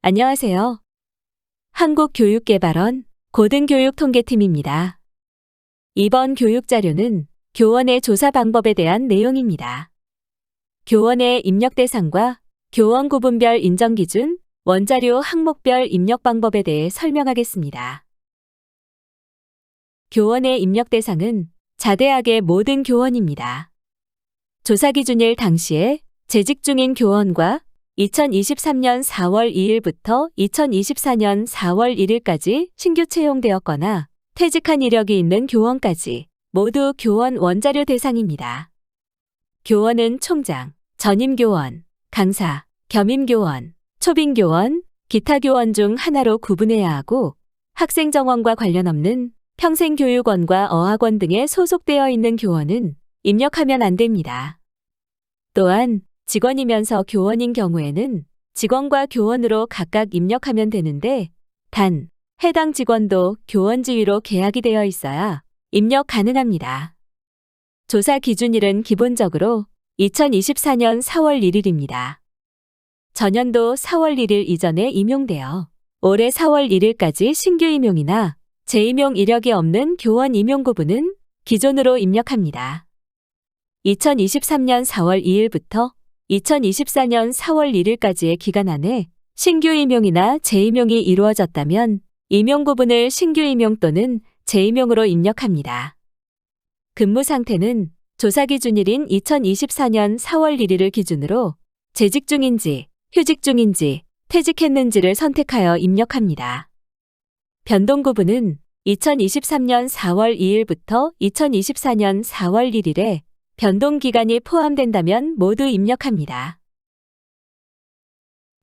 안녕하세요. 한국교육개발원 고등교육통계팀입니다. 이번 교육자료는 교원의 조사 방법에 대한 내용입니다. 교원의 입력 대상과 교원 구분별 인정기준, 원자료 항목별 입력 방법에 대해 설명하겠습니다. 교원의 입력 대상은 자대학의 모든 교원입니다. 조사 기준일 당시에 재직 중인 교원과 2023년 4월 2일부터 2024년 4월 1일까지 신규 채용되었거나 퇴직한 이력이 있는 교원까지 모두 교원 원자료 대상입니다. 교원은 총장, 전임교원, 강사, 겸임교원, 초빙교원, 기타 교원 중 하나로 구분해야 하고 학생 정원과 관련 없는 평생교육원과 어학원 등에 소속되어 있는 교원은 입력하면 안 됩니다. 또한 직원이면서 교원인 경우에는 직원과 교원으로 각각 입력하면 되는데 단 해당 직원도 교원 지위로 계약이 되어 있어야 입력 가능합니다. 조사 기준일은 기본적으로 2024년 4월 1일입니다. 전년도 4월 1일 이전에 임용되어 올해 4월 1일까지 신규 임용이나 재임용 이력이 없는 교원 임용 구분은 기존으로 입력합니다. 2023년 4월 2일부터 2024년 4월 1일까지의 기간 안에 신규 임용이나 재임용이 이루어졌다면 임용 구분을 신규 임용 또는 재임용으로 입력합니다. 근무 상태는 조사 기준일인 2024년 4월 1일을 기준으로 재직 중인지, 휴직 중인지, 퇴직했는지를 선택하여 입력합니다. 변동 구분은 2023년 4월 2일부터 2024년 4월 1일에 변동 기간이 포함된다면 모두 입력합니다.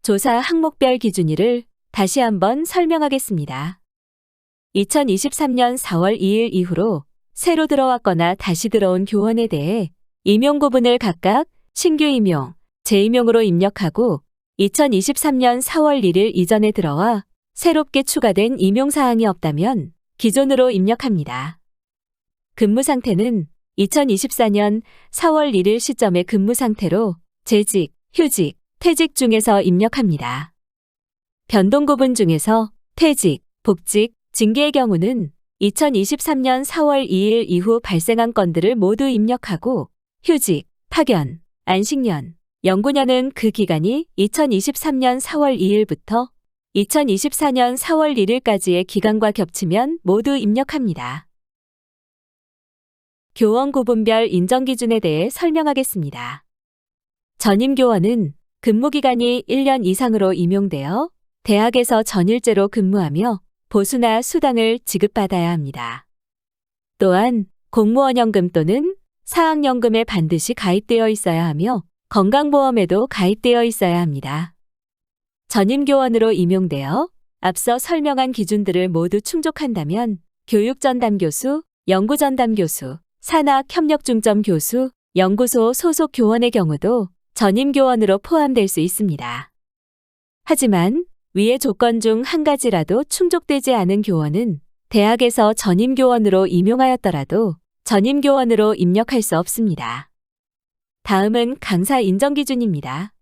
조사 항목별 기준일을 다시 한번 설명하겠습니다. 2023년 4월 2일 이후로 새로 들어왔거나 다시 들어온 교원에 대해 임용 구분을 각각 신규 임용, 재임용으로 입력하고 2023년 4월 1일 이전에 들어와 새롭게 추가된 임용사항이 없다면 기존으로 입력합니다. 근무 상태는 2024년 4월 1일 시점의 근무 상태로 재직, 휴직, 퇴직 중에서 입력합니다. 변동 구분 중에서 퇴직, 복직, 징계의 경우는 2023년 4월 2일 이후 발생한 건들을 모두 입력하고 휴직, 파견, 안식년, 연구년은 그 기간이 2023년 4월 2일부터 2024년 4월 1일까지의 기간과 겹치면 모두 입력합니다. 교원 구분별 인정 기준에 대해 설명하겠습니다. 전임교원은 근무기간이 1년 이상으로 임용되어 대학에서 전일제로 근무하며 보수나 수당을 지급받아야 합니다. 또한 공무원연금 또는 사학연금에 반드시 가입되어 있어야 하며 건강보험에도 가입되어 있어야 합니다. 전임교원으로 임용되어 앞서 설명한 기준들을 모두 충족한다면 교육전담교수, 연구전담교수, 산학협력중점교수, 연구소 소속 교원의 경우도 전임교원으로 포함될 수 있습니다. 하지만 위의 조건 중 한 가지라도 충족되지 않은 교원은 대학에서 전임교원으로 임용하였더라도 전임교원으로 입력할 수 없습니다. 다음은 강사 인정기준입니다.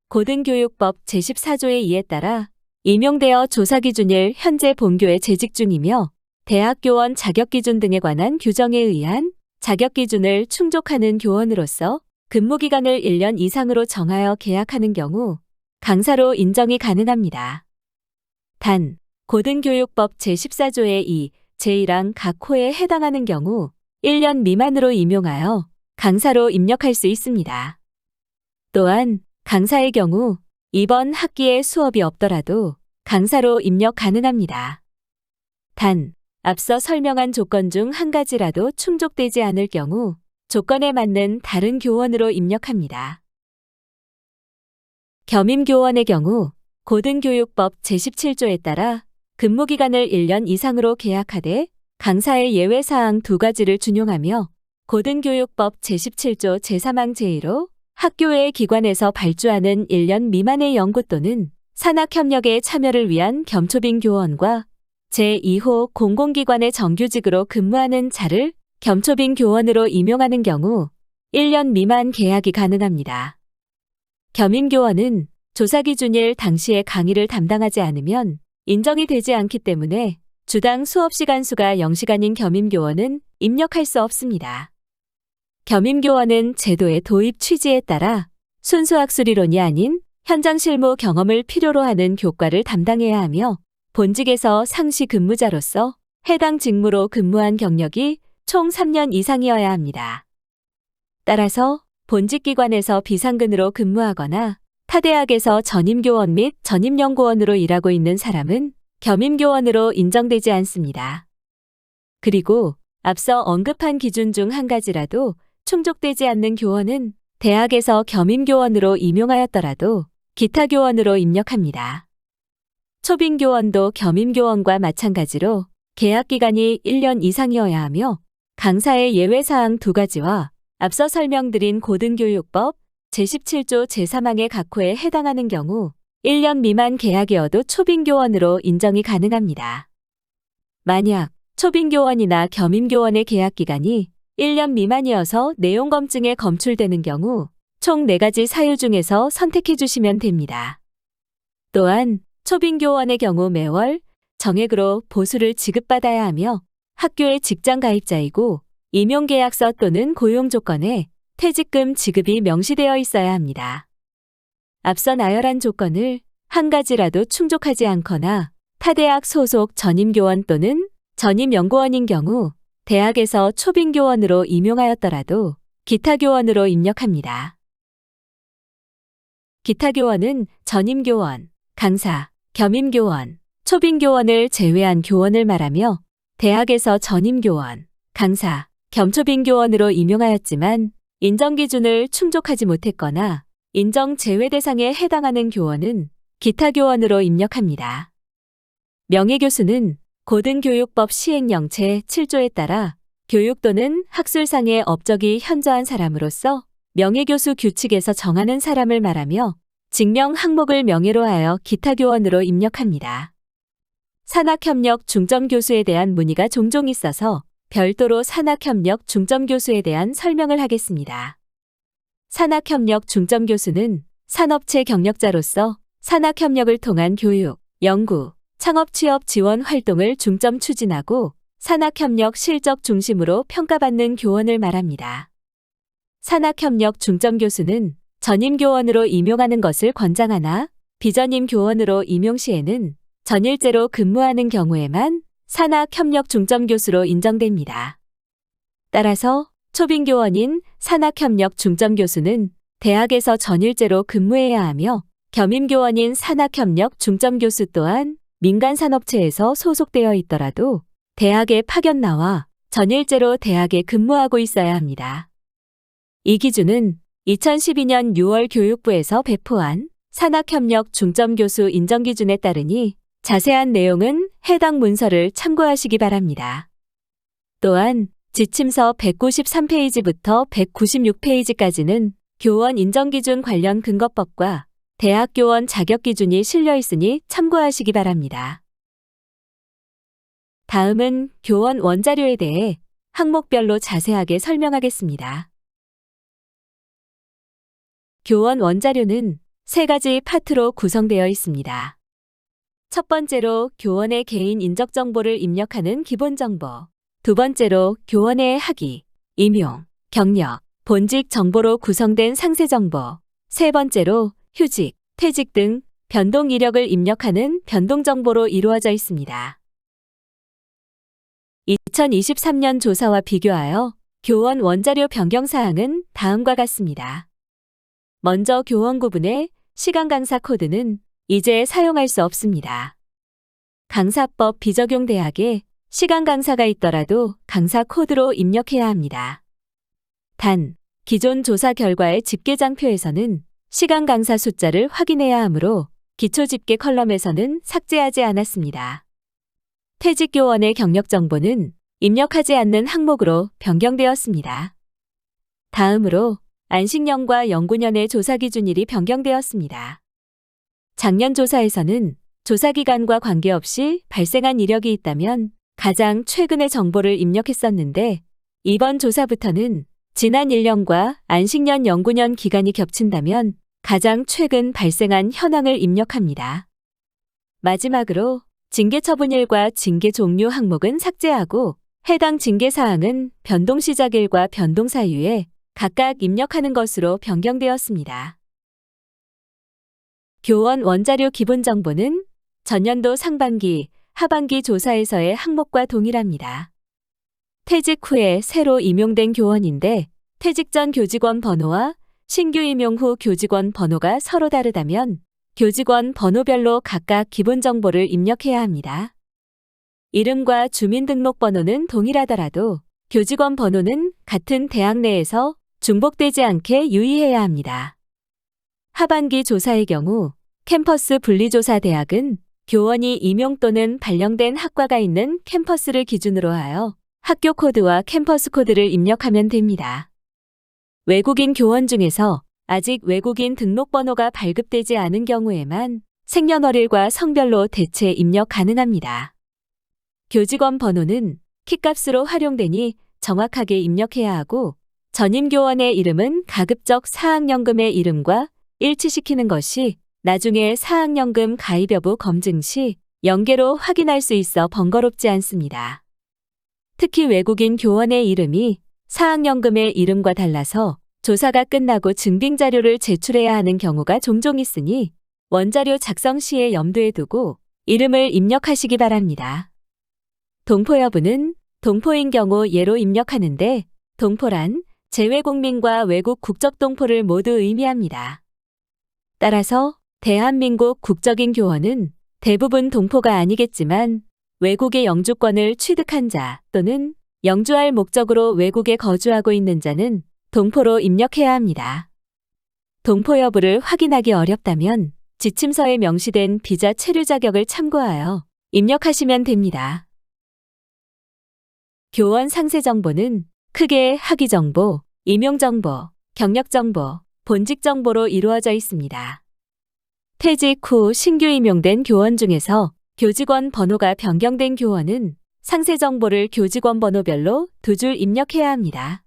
고등교육법 제14조의 2에 따라 임용되어 조사기준일 현재 본교에 재직 중이며 대학교원 자격기준 등에 관한 규정에 의한 자격기준을 충족하는 교원으로서 근무기간을 1년 이상으로 정하여 계약하는 경우 강사로 인정이 가능합니다. 단, 고등교육법 제14조의 2, 제1항 각 호에 해당하는 경우 1년 미만으로 임용하여 강사로 입력할 수 있습니다. 또한 강사의 경우 이번 학기에 수업이 없더라도 강사로 입력 가능합니다. 단, 앞서 설명한 조건 중 한 가지라도 충족되지 않을 경우 조건에 맞는 다른 교원으로 입력합니다. 겸임교원의 경우 고등교육법 제17조에 따라 근무기간을 1년 이상으로 계약하되 강사의 예외사항 2가지를 준용하며 고등교육법 제17조 제3항 제1호 학교 외 기관에서 발주하는 1년 미만의 연구 또는 산학협력에 참여를 위한 겸초빙 교원과 제2호 공공기관의 정규직으로 근무하는 자를 겸초빙 교원으로 임용하는 경우 1년 미만 계약이 가능합니다. 겸임교원은 조사 기준일 당시에 강의를 담당하지 않으면 인정이 되지 않기 때문에 주당 수업시간 수가 0시간인 겸임교원은 입력할 수 없습니다. 겸임교원은 제도의 도입 취지에 따라 순수 학술이론이 아닌 현장 실무 경험을 필요로 하는 교과를 담당해야 하며 본직에서 상시 근무자로서 해당 직무로 근무한 경력이 총 3년 이상이어야 합니다. 따라서 본직기관에서 비상근으로 근무하거나 타대학에서 전임교원 및 전임연구원으로 일하고 있는 사람은 겸임교원으로 인정되지 않습니다. 그리고 앞서 언급한 기준 중 한 가지라도 충족되지 않는 교원은 대학에서 겸임교원으로 임용하였더라도 기타 교원으로 입력합니다. 초빙교원도 겸임교원과 마찬가지로 계약기간이 1년 이상이어야 하며 강사의 예외사항 2가지와 앞서 설명드린 고등교육법 제17조 제3항의 각 호에 해당하는 경우 1년 미만 계약이어도 초빙교원으로 인정이 가능합니다. 만약 초빙교원이나 겸임교원의 계약기간이 1년 미만이어서 내용 검증에 검출되는 경우 총 4가지 사유 중에서 선택해 주시면 됩니다. 또한 초빙교원의 경우 매월 정액으로 보수를 지급받아야 하며 학교의 직장 가입자이고 임용계약서 또는 고용조건에 퇴직금 지급이 명시되어 있어야 합니다. 앞서 나열한 조건을 한 가지라도 충족하지 않거나 타대학 소속 전임교원 또는 전임연구원인 경우 대학에서 초빙교원으로 임용하였더라도 기타교원으로 입력합니다. 기타교원은 전임교원, 강사, 겸임교원, 초빙교원을 제외한 교원을 말하며 대학에서 전임교원, 강사, 겸초빙교원으로 임용하였지만 인정기준을 충족하지 못했거나 인정 제외 대상에 해당하는 교원은 기타교원으로 입력합니다. 명예교수는 고등교육법 시행령 제7조에 따라 교육 또는 학술상의 업적이 현저한 사람으로서 명예교수 규칙에서 정하는 사람을 말하며 직명 항목을 명예로 하여 기타교원으로 입력합니다. 산학협력 중점교수에 대한 문의가 종종 있어서 별도로 산학협력 중점교수에 대한 설명을 하겠습니다. 산학협력 중점교수는 산업체 경력자로서 산학협력을 통한 교육, 연구, 창업 취업 지원 활동을 중점 추진하고 산학협력 실적 중심으로 평가받는 교원을 말합니다. 산학협력 중점교수는 전임교원으로 임용하는 것을 권장하나 비전임 교원으로 임용 시에는 전일제로 근무하는 경우에만 산학협력 중점교수로 인정됩니다. 따라서 초빙교원인 산학협력 중점교수는 대학에서 전일제로 근무해야 하며 겸임교원인 산학협력 중점교수 또한 민간산업체에서 소속되어 있더라도 대학에 파견 나와 전일제로 대학에 근무하고 있어야 합니다. 이 기준은 2012년 6월 교육부에서 배포한 산학협력 중점교수 인정기준에 따르니 자세한 내용은 해당 문서를 참고하시기 바랍니다. 또한 지침서 193페이지부터 196페이지까지는 교원 인정기준 관련 근거법과 대학교원 자격기준이 실려 있으니 참고하시기 바랍니다. 다음은 교원 원자료에 대해 항목별로 자세하게 설명하겠습니다. 교원 원자료는 3가지 파트로 구성되어 있습니다. 첫 번째로 교원의 개인 인적 정보를 입력하는 기본 정보, 두 번째로 교원의 학위, 임용, 경력, 본직 정보로 구성된 상세 정보, 세 번째로 휴직, 퇴직 등 변동 이력을 입력하는 변동 정보로 이루어져 있습니다. 2023년 조사와 비교하여 교원 원자료 변경 사항은 다음과 같습니다. 먼저 교원 구분의 시간 강사 코드는 이제 사용할 수 없습니다. 강사법 비적용 대학에 시간 강사가 있더라도 강사 코드로 입력해야 합니다. 단, 기존 조사 결과의 집계장표에서는 시간 강사 숫자를 확인해야 하므로 기초 집계 컬럼에서는 삭제하지 않았습니다. 퇴직교원의 경력 정보는 입력하지 않는 항목으로 변경되었습니다. 다음으로 안식년과 연구년의 조사 기준일이 변경되었습니다. 작년 조사에서는 조사기간과 관계없이 발생한 이력이 있다면 가장 최근의 정보를 입력했었는데 이번 조사부터는 지난 1년과 안식년 연구년 기간이 겹친다면 가장 최근 발생한 현황을 입력합니다. 마지막으로 징계 처분일과 징계 종료 항목은 삭제하고 해당 징계 사항은 변동 시작일과 변동 사유에 각각 입력하는 것으로 변경되었습니다. 교원 원자료 기본 정보는 전년도 상반기, 하반기 조사에서의 항목과 동일합니다. 퇴직 후에 새로 임용된 교원인데 퇴직 전 교직원 번호와 신규 임용 후 교직원 번호가 서로 다르다면 교직원 번호별로 각각 기본 정보를 입력해야 합니다. 이름과 주민등록번호는 동일하더라도 교직원 번호는 같은 대학 내에서 중복되지 않게 유의해야 합니다. 하반기 조사의 경우 캠퍼스 분리조사 대학은 교원이 임용 또는 발령된 학과가 있는 캠퍼스를 기준으로 하여 학교 코드와 캠퍼스 코드를 입력하면 됩니다. 외국인 교원 중에서 아직 외국인 등록번호가 발급되지 않은 경우에만 생년월일과 성별로 대체 입력 가능합니다. 교직원 번호는 키값으로 활용되니 정확하게 입력해야 하고 전임 교원의 이름은 가급적 사학연금의 이름과 일치시키는 것이 나중에 사학연금 가입 여부 검증 시 연계로 확인할 수 있어 번거롭지 않습니다. 특히 외국인 교원의 이름이 사학연금의 이름과 달라서 조사가 끝나고 증빙자료를 제출해야 하는 경우가 종종 있으니 원자료 작성 시에 염두에 두고 이름을 입력하시기 바랍니다. 동포 여부는 동포인 경우 예로 입력하는데 동포란 재외국민과 외국 국적 동포를 모두 의미합니다. 따라서 대한민국 국적인 교원은 대부분 동포가 아니겠지만 외국의 영주권을 취득한 자 또는 영주할 목적으로 외국에 거주하고 있는 자는 동포로 입력해야 합니다. 동포 여부를 확인하기 어렵다면 지침서에 명시된 비자 체류 자격을 참고하여 입력하시면 됩니다. 교원 상세 정보는 크게 학위 정보, 임용 정보, 경력 정보, 본직 정보로 이루어져 있습니다. 퇴직 후 신규 임용된 교원 중에서 교직원 번호가 변경된 교원은 상세 정보를 교직원 번호별로 2줄 입력해야 합니다.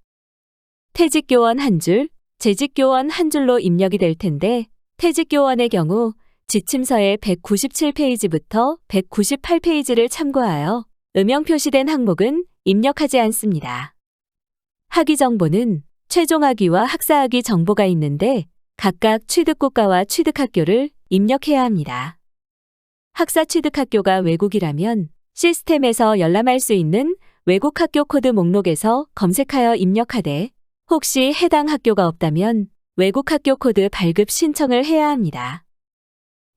퇴직 교원 1줄, 재직 교원 1줄로 입력이 될 텐데 퇴직 교원의 경우 지침서의 197페이지부터 198페이지를 참고하여 음영 표시된 항목은 입력하지 않습니다. 학위 정보는 최종 학위와 학사 학위 정보가 있는데 각각 취득국가와 취득학교를 입력해야 합니다. 학사 취득학교가 외국이라면 시스템에서 열람할 수 있는 외국학교 코드 목록에서 검색하여 입력하되 혹시 해당 학교가 없다면 외국학교 코드 발급 신청을 해야 합니다.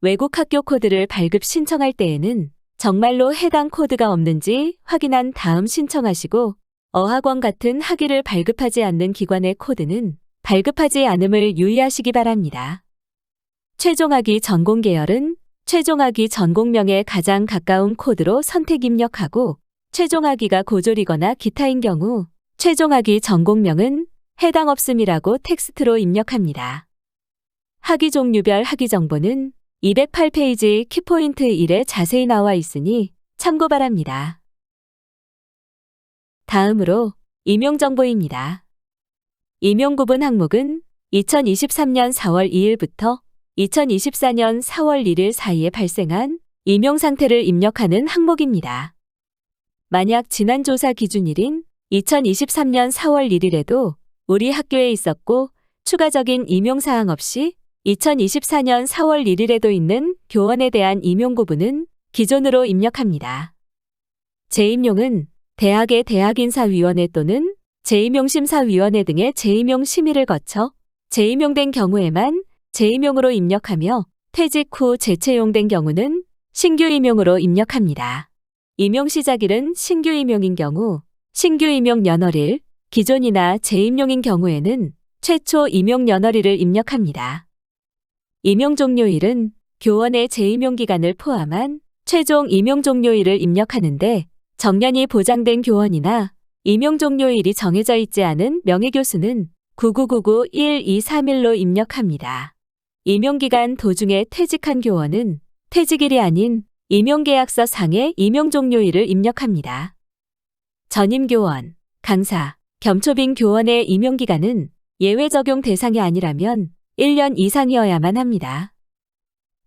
외국학교 코드를 발급 신청할 때에는 정말로 해당 코드가 없는지 확인한 다음 신청하시고 어학원 같은 학위를 발급하지 않는 기관의 코드는 발급하지 않음을 유의하시기 바랍니다. 최종학위 전공 계열은 최종학위 전공명에 가장 가까운 코드로 선택 입력하고 최종학위가 고졸이거나 기타인 경우 최종학위 전공명은 해당 없음이라고 텍스트로 입력합니다. 학위 종류별 학위 정보는 208페이지 키포인트 1에 자세히 나와 있으니 참고 바랍니다. 다음으로 임용정보입니다. 임용구분 항목은 2023년 4월 2일부터 2024년 4월 1일 사이에 발생한 임용 상태를 입력하는 항목입니다. 만약 지난 조사 기준일인 2023년 4월 1일에도 우리 학교에 있었고 추가적인 임용사항 없이 2024년 4월 1일에도 있는 교원에 대한 임용구분은 기존으로 입력합니다. 재임용은 대학의 대학인사위원회 또는 재임용심사위원회 등의 재임용 심의를 거쳐 재임용된 경우에만 재임용으로 입력하며 퇴직 후 재채용된 경우는 신규 임용으로 입력합니다. 임용 시작일은 신규 임용인 경우 신규 임용 연월일, 기존이나 재임용인 경우에는 최초 임용 연월일을 입력합니다. 임용 종료일은 교원의 재임용 기간을 포함한 최종 임용 종료일을 입력하는데 정년이 보장된 교원이나 임용 종료일이 정해져 있지 않은 명예교수는 9999-1231로 입력합니다. 임용기간 도중에 퇴직한 교원은 퇴직일이 아닌 임용계약서 상의 임용 종료일을 입력합니다. 전임교원, 강사, 겸초빙 교원의 임용기간은 예외 적용 대상이 아니라면 1년 이상이어야만 합니다.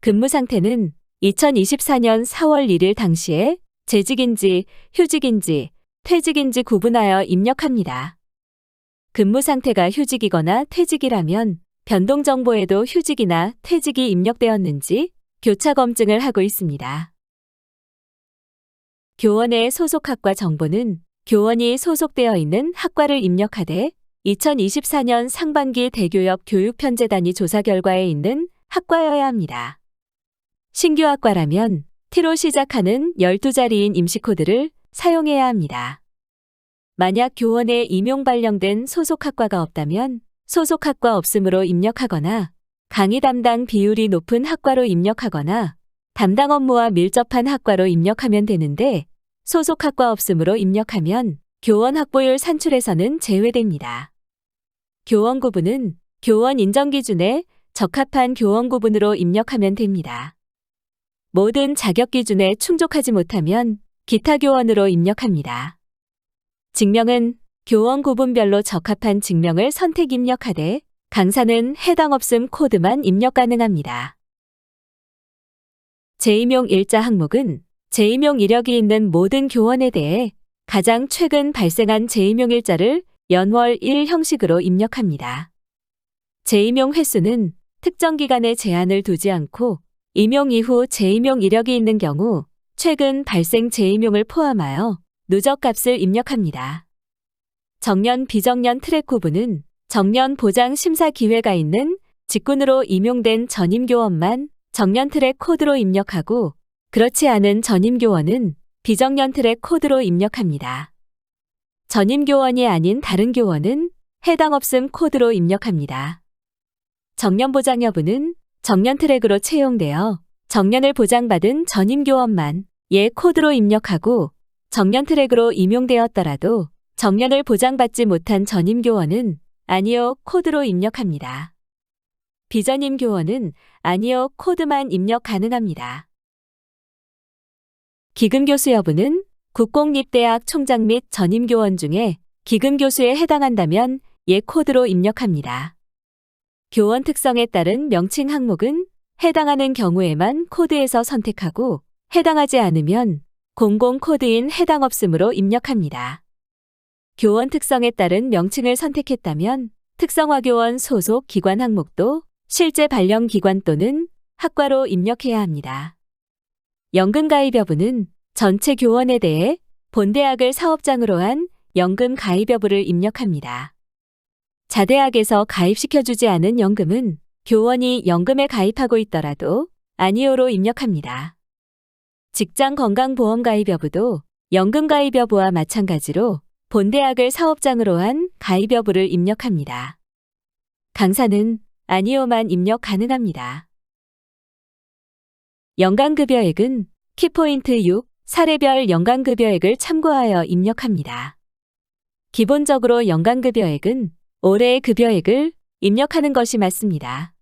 근무 상태는 2024년 4월 1일 당시에 재직인지, 휴직인지, 퇴직인지 구분하여 입력합니다. 근무 상태가 휴직이거나 퇴직이라면 변동 정보에도 휴직이나 퇴직이 입력되었는지 교차 검증을 하고 있습니다. 교원의 소속학과 정보는 교원이 소속되어 있는 학과를 입력하되 2024년 상반기 대교협 교육편제단위 조사 결과에 있는 학과여야 합니다. 신규 학과라면 T로 시작하는 12자리인 임시코드를 사용해야 합니다. 만약 교원에 임용 발령된 소속학과가 없다면 소속학과 없음으로 입력하거나 강의 담당 비율이 높은 학과로 입력하거나 담당 업무와 밀접한 학과로 입력하면 되는데 소속학과 없음으로 입력하면 교원 확보율 산출에서는 제외됩니다. 교원 구분은 교원 인정 기준에 적합한 교원 구분으로 입력하면 됩니다. 모든 자격 기준에 충족하지 못하면 기타 교원으로 입력합니다. 직명은 교원 구분별로 적합한 직명을 선택 입력하되 강사는 해당 없음 코드만 입력 가능합니다. 재임용 일자 항목은 재임용 이력이 있는 모든 교원에 대해 가장 최근 발생한 재임용 일자를 연월 1 형식으로 입력합니다. 재임용 횟수는 특정 기간에 제한을 두지 않고 임용 이후 재임용 이력이 있는 경우 최근 발생 재임용을 포함하여 누적값을 입력합니다. 정년 비정년 트랙 구분은 정년 보장 심사 기회가 있는 직군으로 임용된 전임 교원만 정년 트랙 코드로 입력하고 그렇지 않은 전임 교원은 비정년 트랙 코드로 입력합니다. 전임 교원이 아닌 다른 교원은 해당 없음 코드로 입력합니다. 정년 보장 여부는 정년 트랙으로 채용되어 정년을 보장받은 전임 교원만 예 코드로 입력하고 정년 트랙으로 임용되었더라도 정년을 보장받지 못한 전임 교원은 아니요 코드로 입력합니다. 비전임 교원은 아니요 코드만 입력 가능합니다. 기금교수 여부는 국공립대학 총장 및 전임 교원 중에 기금교수에 해당한다면 예 코드로 입력합니다. 교원 특성에 따른 명칭 항목은 해당하는 경우에만 코드에서 선택하고 해당하지 않으면 공공 코드인 해당 없음으로 입력합니다. 교원 특성에 따른 명칭을 선택했다면 특성화교원 소속 기관 항목도 실제 발령 기관 또는 학과로 입력해야 합니다. 연금 가입 여부는 전체 교원에 대해 본대학을 사업장으로 한 연금 가입 여부를 입력합니다. 자대학에서 가입시켜주지 않은 연금은 교원이 연금에 가입하고 있더라도 아니오로 입력합니다. 직장 건강보험 가입 여부도 연금 가입 여부와 마찬가지로 본대학을 사업장으로 한 가입 여부를 입력합니다. 강사는 아니오만 입력 가능합니다. 연간급여액은 키포인트 6 사례별 연간급여액을 참고하여 입력합니다. 기본적으로 연간급여액은 올해의 급여액을 입력하는 것이 맞습니다.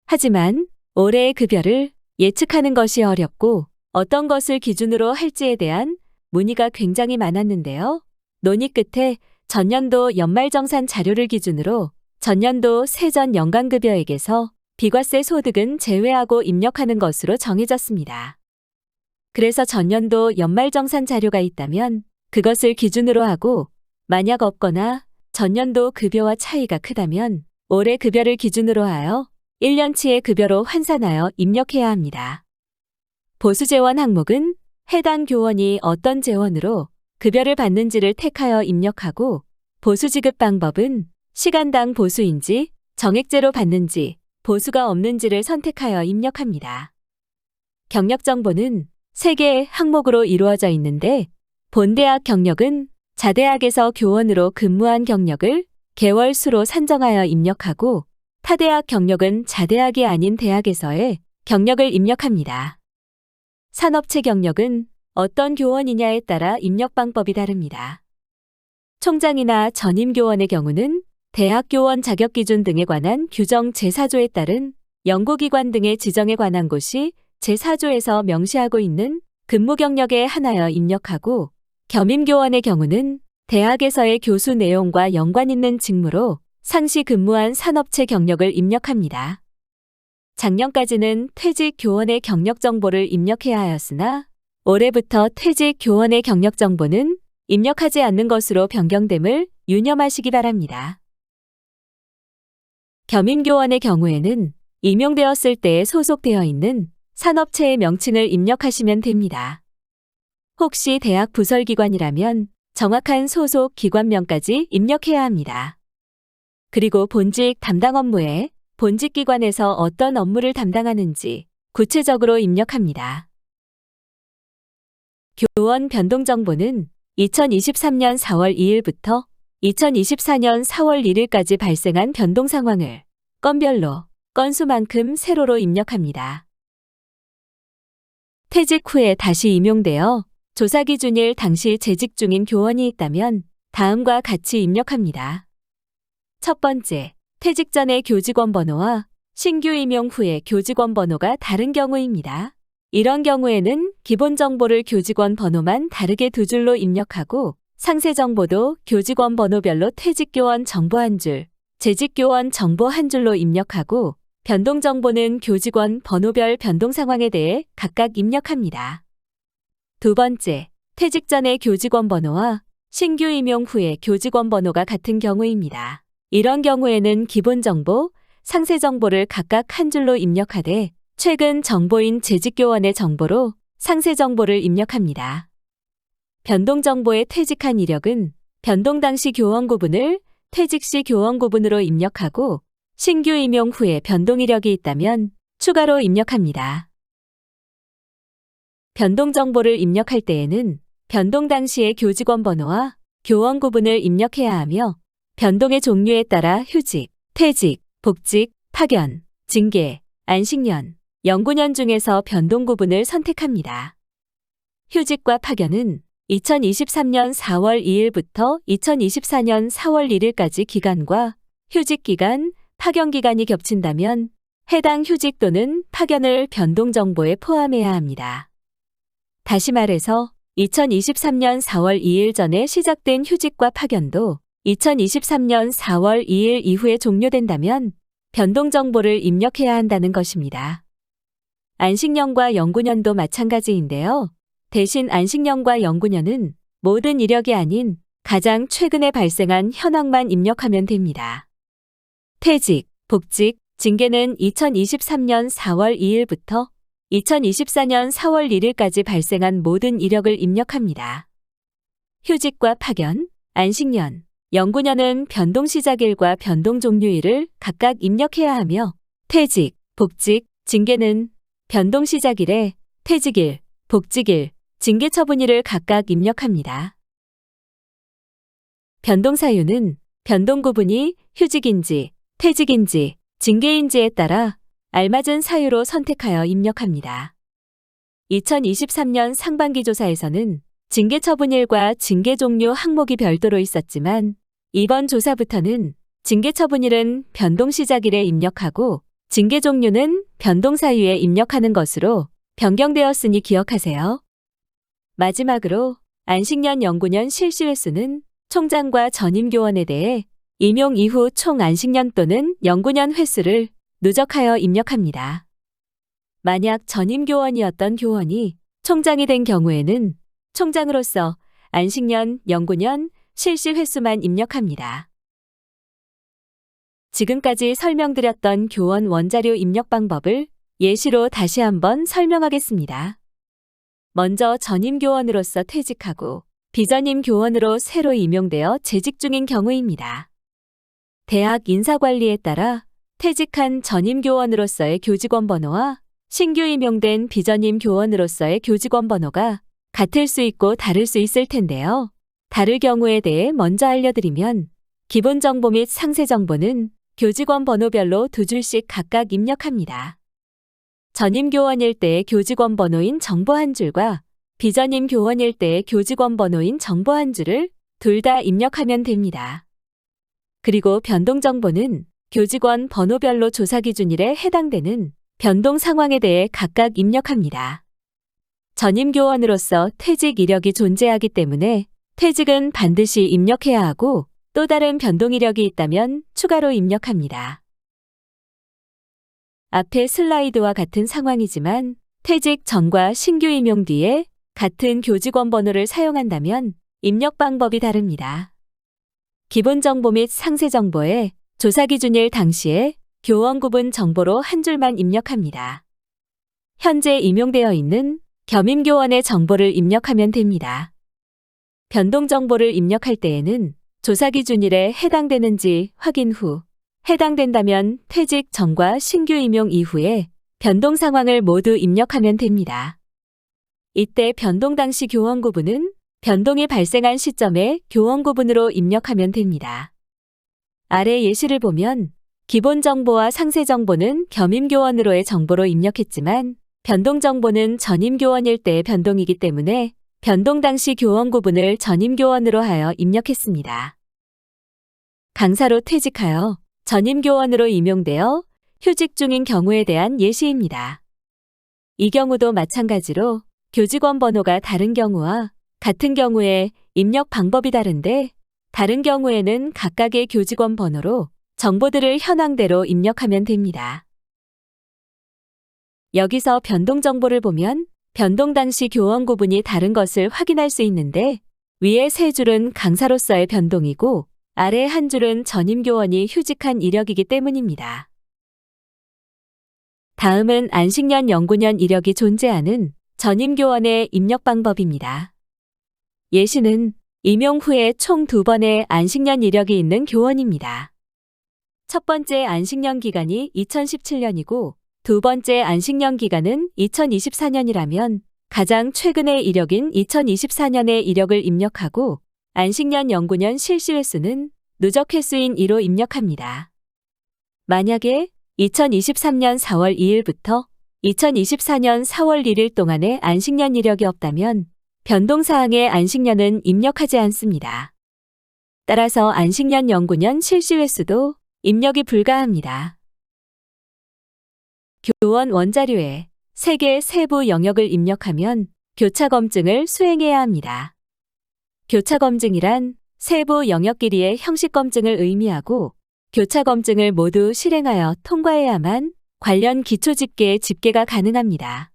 하지만 올해의 급여를 예측하는 것이 어렵고 어떤 것을 기준으로 할지에 대한 문의가 굉장히 많았는데요. 논의 끝에 전년도 연말정산 자료를 기준으로 전년도 세전 연간급여액에서 비과세 소득은 제외하고 입력하는 것으로 정해졌습니다. 그래서 전년도 연말정산 자료가 있다면 그것을 기준으로 하고 만약 없거나 전년도 급여와 차이가 크다면 올해 급여를 기준으로 하여 1년치의 급여로 환산하여 입력해야 합니다. 보수재원 항목은 해당 교원이 어떤 재원으로 급여를 받는지를 택하여 입력하고 보수지급 방법은 시간당 보수인지 정액제로 받는지 보수가 없는지를 선택하여 입력합니다. 경력정보는 3개의 항목으로 이루어져 있는데 본대학 경력은 자대학에서 교원으로 근무한 경력을 개월 수로 산정하여 입력하고 타대학 경력은 자대학이 아닌 대학에서의 경력을 입력합니다. 산업체 경력은 어떤 교원이냐에 따라 입력 방법이 다릅니다. 총장이나 전임 교원의 경우는 대학 교원 자격 기준 등에 관한 규정 제4조에 따른 연구기관 등의 지정에 관한 곳이 제4조에서 명시하고 있는 근무 경력에 한하여 입력하고 겸임교원의 경우는 대학에서의 교수 내용과 연관 있는 직무로 상시 근무한 산업체 경력을 입력합니다. 작년까지는 퇴직 교원의 경력 정보를 입력해야 하였으나 올해부터 퇴직 교원의 경력 정보는 입력하지 않는 것으로 변경됨을 유념하시기 바랍니다. 겸임교원의 경우에는 임용되었을 때에 소속되어 있는 산업체의 명칭을 입력하시면 됩니다. 혹시 대학 부설기관이라면 정확한 소속 기관명까지 입력해야 합니다. 그리고 본직 담당 업무에 본직 기관에서 어떤 업무를 담당하는지 구체적으로 입력합니다. 교원 변동 정보는 2023년 4월 2일부터 2024년 4월 1일까지 발생한 변동 상황을 건별로 건수만큼 세로로 입력합니다. 퇴직 후에 다시 임용되어 조사 기준일 당시 재직 중인 교원이 있다면 다음과 같이 입력합니다. 첫 번째, 퇴직 전의 교직원 번호와 신규 임용 후의 교직원 번호가 다른 경우입니다. 이런 경우에는 기본 정보를 교직원 번호만 다르게 두 줄로 입력하고 상세 정보도 교직원 번호별로 퇴직교원 정보 한 줄, 재직교원 정보 한 줄로 입력하고 변동 정보는 교직원 번호별 변동 상황에 대해 각각 입력합니다. 두 번째, 퇴직 전의 교직원 번호와 신규 임용 후의 교직원 번호가 같은 경우입니다. 이런 경우에는 기본 정보, 상세 정보를 각각 한 줄로 입력하되 최근 정보인 재직교원의 정보로 상세 정보를 입력합니다. 변동 정보의 퇴직한 이력은 변동 당시 교원 구분을 퇴직 시 교원 구분으로 입력하고 신규 임용 후에 변동 이력이 있다면 추가로 입력합니다. 변동 정보를 입력할 때에는 변동 당시의 교직원 번호와 교원 구분을 입력해야 하며 변동의 종류에 따라 휴직, 퇴직, 복직, 파견, 징계, 안식년, 연구년 중에서 변동 구분을 선택합니다. 휴직과 파견은 2023년 4월 2일부터 2024년 4월 1일까지 기간과 휴직 기간, 파견 기간이 겹친다면 해당 휴직 또는 파견을 변동 정보에 포함해야 합니다. 다시 말해서 2023년 4월 2일 전에 시작된 휴직과 파견도 2023년 4월 2일 이후에 종료된다면 변동 정보를 입력해야 한다는 것입니다. 안식년과 연구년도 마찬가지인데요. 대신 안식년과 연구년은 모든 이력이 아닌 가장 최근에 발생한 현황만 입력하면 됩니다. 퇴직, 복직, 징계는 2023년 4월 2일부터 2024년 4월 1일까지 발생한 모든 이력을 입력합니다. 휴직과 파견, 안식년, 연구년은 변동 시작일과 변동 종료일을 각각 입력해야 하며 퇴직, 복직, 징계는 변동 시작일에 퇴직일, 복직일, 징계 처분일을 각각 입력합니다. 변동 사유는 변동 구분이 휴직인지, 퇴직인지, 징계인지에 따라 알맞은 사유로 선택하여 입력합니다. 2023년 상반기 조사에서는 징계 처분일과 징계 종료 항목이 별도로 있었지만 이번 조사부터는 징계 처분일은 변동 시작일에 입력하고 징계 종료는 변동 사유에 입력하는 것으로 변경되었으니 기억하세요. 마지막으로 안식년 연구년 실시 횟수는 총장과 전임 교원에 대해 임용 이후 총 안식년 또는 연구년 횟수를 누적하여 입력합니다. 만약 전임 교원이었던 교원이 총장이 된 경우에는 총장으로서 안식년, 연구년, 실시 횟수만 입력합니다. 지금까지 설명드렸던 교원 원자료 입력 방법을 예시로 다시 한번 설명하겠습니다. 먼저 전임 교원으로서 퇴직하고 비전임 교원으로 새로 임용되어 재직 중인 경우입니다. 대학 인사관리에 따라 퇴직한 전임 교원으로서의 교직원 번호와 신규 임용된 비전임 교원으로서의 교직원 번호가 같을 수 있고 다를 수 있을 텐데요. 다를 경우에 대해 먼저 알려드리면 기본 정보 및 상세 정보는 교직원 번호별로 두 줄씩 각각 입력합니다. 전임 교원일 때의 교직원 번호인 정보 한 줄과 비전임 교원일 때의 교직원 번호인 정보 한 줄을 둘 다 입력하면 됩니다. 그리고 변동 정보는 교직원 번호별로 조사 기준일에 해당되는 변동 상황에 대해 각각 입력합니다. 전임 교원으로서 퇴직 이력이 존재하기 때문에 퇴직은 반드시 입력해야 하고 또 다른 변동 이력이 있다면 추가로 입력합니다. 앞의 슬라이드와 같은 상황이지만 퇴직 전과 신규 임용 뒤에 같은 교직원 번호를 사용한다면 입력 방법이 다릅니다. 기본 정보 및 상세 정보에 조사 기준일 당시에 교원 구분 정보로 한 줄만 입력합니다. 현재 임용되어 있는 겸임교원의 정보를 입력하면 됩니다. 변동 정보를 입력할 때에는 조사 기준일에 해당되는지 확인 후 해당된다면 퇴직 전과 신규 임용 이후에 변동 상황을 모두 입력하면 됩니다. 이때 변동 당시 교원 구분은 변동이 발생한 시점에 교원 구분으로 입력하면 됩니다. 아래 예시를 보면 기본 정보와 상세 정보는 겸임교원으로의 정보로 입력했지만 변동 정보는 전임교원일 때의 변동이기 때문에 변동 당시 교원 구분을 전임교원으로 하여 입력했습니다. 강사로 퇴직하여 전임교원으로 임용되어 휴직 중인 경우에 대한 예시입니다. 이 경우도 마찬가지로 교직원 번호가 다른 경우와 같은 경우에 입력 방법이 다른데 다른 경우에는 각각의 교직원 번호로 정보들을 현황대로 입력하면 됩니다. 여기서 변동 정보를 보면 변동 당시 교원 구분이 다른 것을 확인할 수 있는데 위에 세 줄은 강사로서의 변동이고 아래 한 줄은 전임교원이 휴직한 이력이기 때문입니다. 다음은 안식년 연구년 이력이 존재하는 전임교원의 입력 방법입니다. 예시는 임용 후에 총 2번의 안식년 이력이 있는 교원입니다. 첫 번째 안식년 기간이 2017년이고 두 번째 안식년 기간은 2024년이라면 가장 최근의 이력인 2024년의 이력을 입력하고 안식년 연구년 실시 횟수는 누적 횟수인 2로 입력합니다. 만약에 2023년 4월 2일부터 2024년 4월 1일 동안의 안식년 이력이 없다면 변동사항의 안식년은 입력하지 않습니다. 따라서 안식년 연구년 실시 횟수도 입력이 불가합니다. 교원 원자료에 3개의 세부 영역을 입력하면 교차 검증을 수행해야 합니다. 교차 검증이란 세부 영역 길이의 형식 검증을 의미하고 교차 검증을 모두 실행하여 통과해야만 관련 기초 집계의 집계가 가능합니다.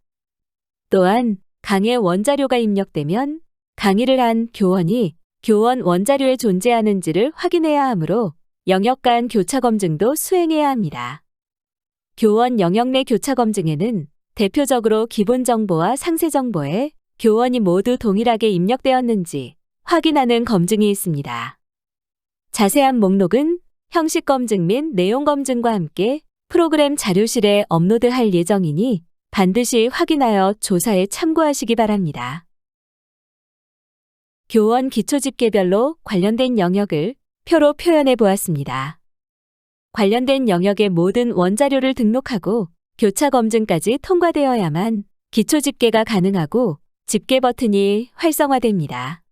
또한 강의 원자료가 입력되면 강의를 한 교원이 교원 원자료에 존재하는지를 확인해야 하므로 영역 간 교차 검증도 수행해야 합니다. 교원 영역 내 교차 검증에는 대표적으로 기본 정보와 상세 정보에 교원이 모두 동일하게 입력되었는지 확인하는 검증이 있습니다. 자세한 목록은 형식 검증 및 내용 검증과 함께 프로그램 자료실에 업로드할 예정이니 반드시 확인하여 조사에 참고하시기 바랍니다. 교원 기초 집계별로 관련된 영역을 표로 표현해 보았습니다. 관련된 영역의 모든 원자료를 등록하고 교차 검증까지 통과되어야만 기초 집계가 가능하고 집계 버튼이 활성화됩니다.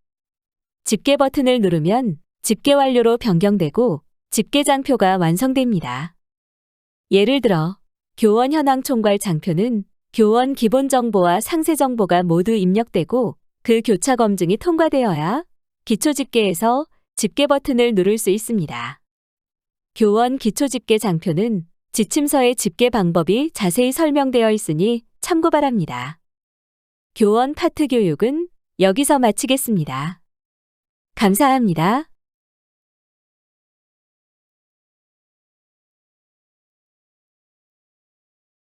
집계 버튼을 누르면 집계 완료로 변경되고 집계 장표가 완성됩니다. 예를 들어 교원 현황 총괄 장표는 교원 기본 정보와 상세 정보가 모두 입력되고 그 교차 검증이 통과되어야 기초 집계에서 집계 버튼을 누를 수 있습니다. 교원 기초 집계 장표는 지침서의 집계 방법이 자세히 설명되어 있으니 참고 바랍니다. 교원 파트 교육은 여기서 마치겠습니다. 감사합니다.